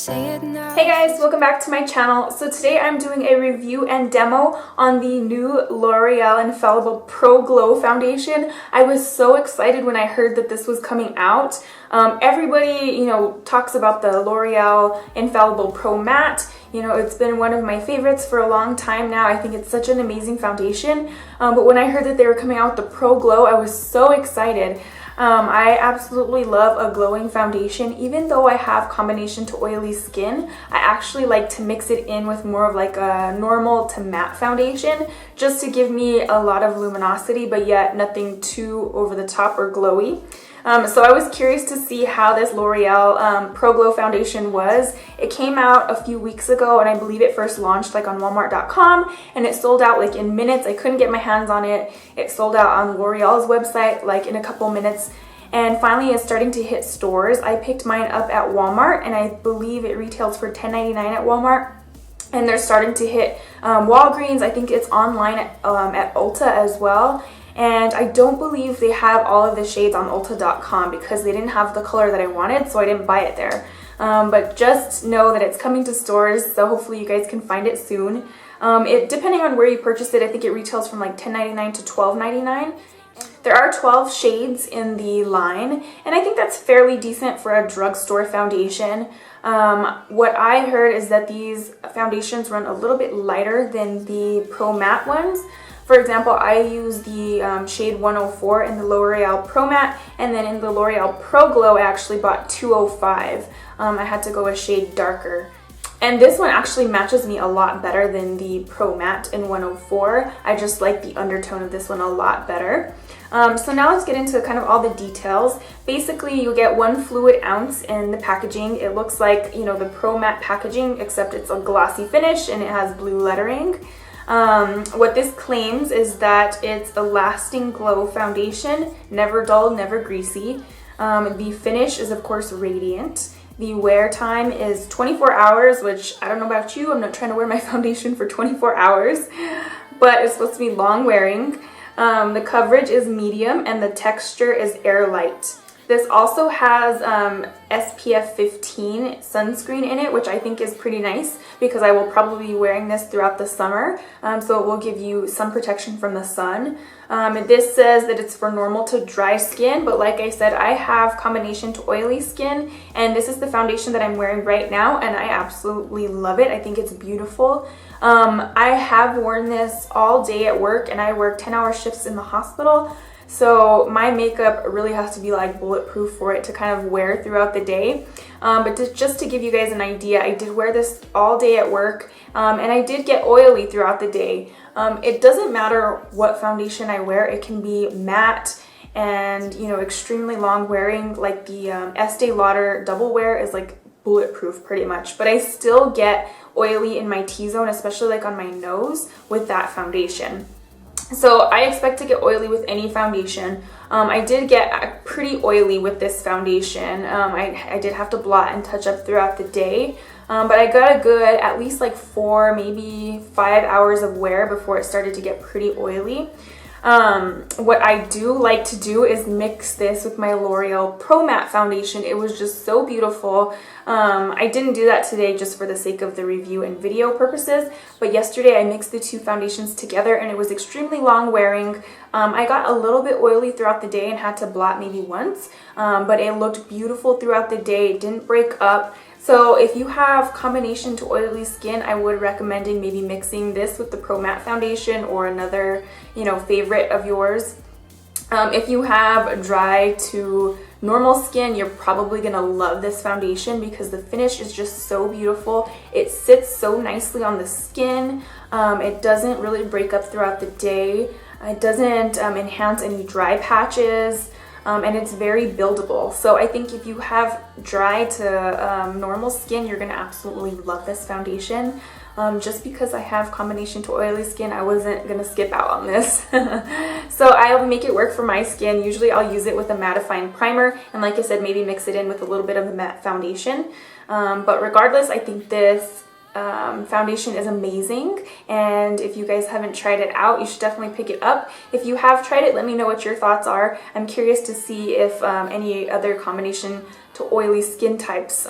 Hey guys, welcome back to my channel. So today I'm doing a review and demo on the new L'Oreal Infallible Pro-GLOW foundation. I was so excited when I heard that this was coming out. Everybody, talks about the L'Oreal Infallible Pro Matte. It's been one of my favorites for a long time now. I think it's such an amazing foundation. But when I heard that they were coming out with the Pro-GLOW, I was so excited. I absolutely love a glowing foundation. Even though I have combination to oily skin, I actually like to mix it in with more of like a normal to matte foundation just to give me a lot of luminosity, but yet nothing too over the top or glowy. So I was curious to see how this L'Oreal Pro-GLOW foundation was. It came out a few weeks ago and I believe it first launched like on Walmart.com and it sold out like in minutes. I couldn't get my hands on it. It sold out on L'Oreal's website like in a couple minutes. And finally it's starting to hit stores. I picked mine up at Walmart and I believe it retails for $10.99 at Walmart. And they're starting to hit Walgreens. I think it's online at Ulta as well. And I don't believe they have all of the shades on Ulta.com because they didn't have the color that I wanted, so I didn't buy it there. But just know that it's coming to stores, so hopefully you guys can find it soon. Depending on where you purchase it, I think it retails from like $10.99 to $12.99. There are 12 shades in the line, and I think that's fairly decent for a drugstore foundation. What I heard is that these foundations run a little bit lighter than the Pro Matte ones. For example, I use the shade 104 in the L'Oreal Pro Matte, and then in the L'Oreal Pro-GLOW I actually bought 205. I had to go a shade darker. And this one actually matches me a lot better than the Pro Matte in 104. I just like the undertone of this one a lot better. So now let's get into kind of all the details. Basically, you get 1 fluid ounce in the packaging. It looks like, the Pro Matte packaging, except it's a glossy finish and it has blue lettering. What this claims is that it's a lasting glow foundation, never dull, never greasy. The finish is of course radiant. The wear time is 24 hours, which I don't know about you, I'm not trying to wear my foundation for 24 hours, but it's supposed to be long wearing. The coverage is medium and the texture is air light. This also has SPF 15 sunscreen in it, which I think is pretty nice because I will probably be wearing this throughout the summer, so it will give you some protection from the sun. This says that it's for normal to dry skin, but like I said, I have combination to oily skin, and this is the foundation that I'm wearing right now, and I absolutely love it. I think it's beautiful. I have worn this all day at work, and I work 10-hour shifts in the hospital. So my makeup really has to be like bulletproof for it to kind of wear throughout the day. But just to give you guys an idea, I did wear this all day at work, and I did get oily throughout the day. It doesn't matter what foundation I wear. It can be matte and, extremely long wearing, like the Estee Lauder Double Wear is like bulletproof pretty much. But I still get oily in my T-zone, especially like on my nose with that foundation. So I expect to get oily with any foundation. I did get pretty oily with this foundation. I did have to blot and touch up throughout the day, but I got a good at least like 4, maybe 5 hours of wear before it started to get pretty oily. What I do like to do is mix this with my L'Oreal Pro Matte foundation. It was just so beautiful. I didn't do that today just for the sake of the review and video purposes, but yesterday I mixed the two foundations together and it was extremely long wearing. I got a little bit oily throughout the day and had to blot maybe once, but it looked beautiful throughout the day. It didn't break up. So if you have combination to oily skin, I would recommend maybe mixing this with the Pro Matte foundation or another, favorite of yours. If you have dry to normal skin, you're probably gonna love this foundation because the finish is just so beautiful. It sits so nicely on the skin. It doesn't really break up throughout the day. It doesn't enhance any dry patches. And it's very buildable. So I think if you have dry to normal skin, you're gonna absolutely love this foundation. Just because I have combination to oily skin, I wasn't gonna skip out on this. So I'll make it work for my skin. Usually I'll use it with a mattifying primer, and like I said, maybe mix it in with a little bit of a matte foundation. But regardless, I think this foundation is amazing, and if you guys haven't tried it out, you should definitely pick it up. If you have tried it, let me know what your thoughts are. I'm curious to see if any other combination to oily skin types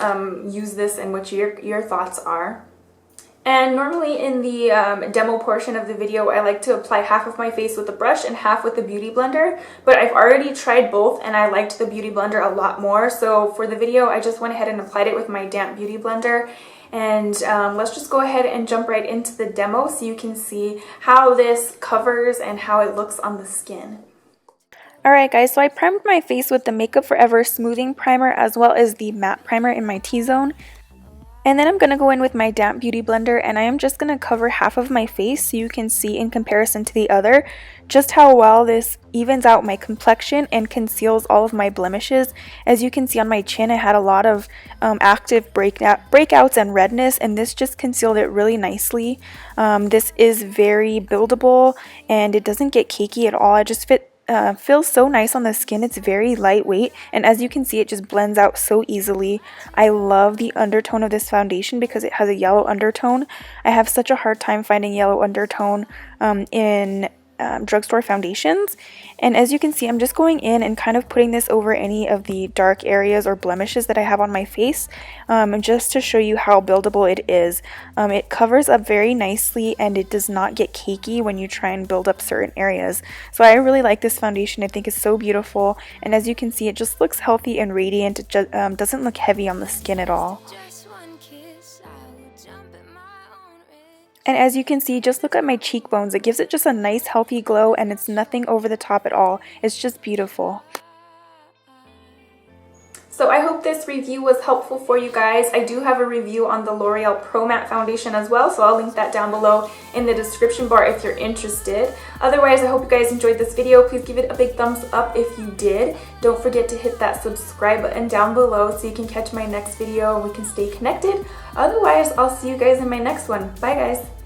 use this and what your thoughts are. And normally in the demo portion of the video, I like to apply half of my face with the brush and half with the Beauty Blender, but I've already tried both and I liked the Beauty Blender a lot more. So for the video, I just went ahead and applied it with my damp Beauty Blender. And let's just go ahead and jump right into the demo so you can see how this covers and how it looks on the skin. Alright guys, so I primed my face with the Makeup Forever Smoothing Primer as well as the Matte Primer in my T-zone. And then I'm going to go in with my damp Beauty Blender and I am just going to cover half of my face so you can see in comparison to the other just how well this evens out my complexion and conceals all of my blemishes. As you can see on my chin, I had a lot of active breakouts and redness, and this just concealed it really nicely. This is very buildable and it doesn't get cakey at all. It just feels so nice on the skin. It's very lightweight, and as you can see, it just blends out so easily. I love the undertone of this foundation because it has a yellow undertone. I have such a hard time finding yellow undertone in drugstore foundations, and as you can see, I'm just going in and kind of putting this over any of the dark areas or blemishes that I have on my face, just to show you how buildable it is. It covers up very nicely and it does not get cakey when you try and build up certain areas. So I really like this foundation. I think it's so beautiful, and as you can see, it just looks healthy and radiant. It just doesn't look heavy on the skin at all. And as you can see, just look at my cheekbones. It gives it just a nice healthy glow, and it's nothing over the top at all. It's just beautiful. So I hope this review was helpful for you guys. I do have a review on the L'Oreal Pro Matte Foundation as well, so I'll link that down below in the description bar if you're interested. Otherwise, I hope you guys enjoyed this video. Please give it a big thumbs up if you did. Don't forget to hit that subscribe button down below so you can catch my next video and we can stay connected. Otherwise, I'll see you guys in my next one. Bye guys!